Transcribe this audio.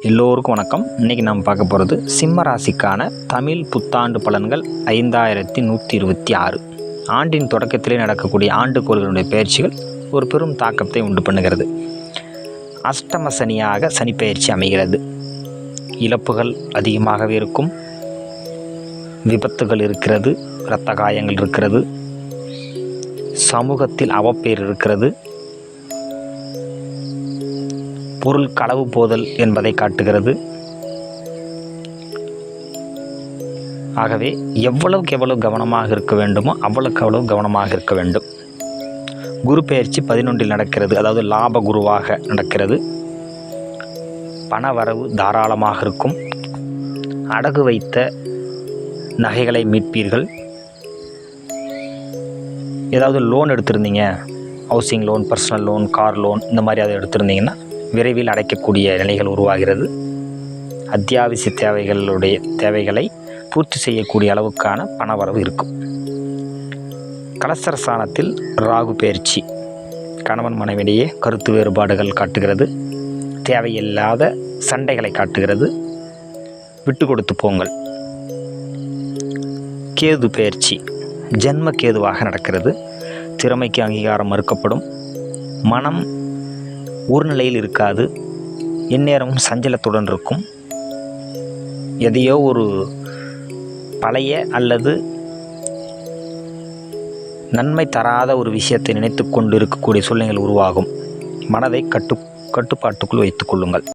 எல்லோருக்கும் வணக்கம். இன்றைக்கி நாம் பார்க்க போகிறது சிம்ம ராசிக்கான தமிழ் புத்தாண்டு பலன்கள் 5126. ஆண்டின் தொடக்கத்திலே நடக்கக்கூடிய ஆண்டுகோள்களுடைய பயிற்சிகள் ஒரு பெரும் தாக்கத்தை உண்டு பண்ணுகிறது. அஷ்டம சனியாக சனி பயிற்சி அமைகிறது. இழப்புகள் அதிகமாகவே இருக்கும். விபத்துகள் இருக்கிறது, இரத்த காயங்கள் இருக்கிறது, சமூகத்தில் அவப்பேர் இருக்கிறது, பொருள் களவு போதல் என்பதை காட்டுகிறது. ஆகவே எவ்வளவுக்கு எவ்வளவு கவனமாக இருக்க வேண்டுமோ அவ்வளவுக்கு அவ்வளவு கவனமாக இருக்க வேண்டும். குரு பெயர்ச்சி 11 நடக்கிறது, அதாவது லாப குருவாக நடக்கிறது. பண வரவு தாராளமாக இருக்கும். அடகு வைத்த நகைகளை மீட்பீர்கள். ஏதாவது லோன் எடுத்திருந்தீங்க, housing loan, personal loan, car loan, இந்த மாதிரி அதை எடுத்திருந்தீங்கன்னா விரைவில் அடைக்கக்கூடிய நிலைகள் உருவாகிறது. அத்தியாவசிய தேவைகளை பூர்த்தி செய்யக்கூடிய அளவுக்கான பணவரவு இருக்கும். கலசர ஸ்தானத்தில் ராகு பெயர்ச்சி கணவன் மனைவியிடையே கருத்து வேறுபாடுகள் காட்டுகிறது. தேவையில்லாத சண்டைகளை காட்டுகிறது. விட்டு கொடுத்து போங்கள். கேது பெயர்ச்சி ஜென்ம கேதுவாக நடக்கிறது. திறமைக்கு அங்கீகாரம் மறுக்கப்படும். மனம் ஒரு நிலையில் இருக்காது. எந்நேரமும் சஞ்சலத்துடன் இருக்கும். எதையோ ஒரு பழைய அல்லது நன்மை தராத ஒரு விஷயத்தை நினைத்து கொண்டு இருக்கக்கூடிய சூழ்நிலைகள் உருவாகும். மனதை கட்டுப்பாட்டுக்குள் வைத்துக் கொள்ளுங்கள்.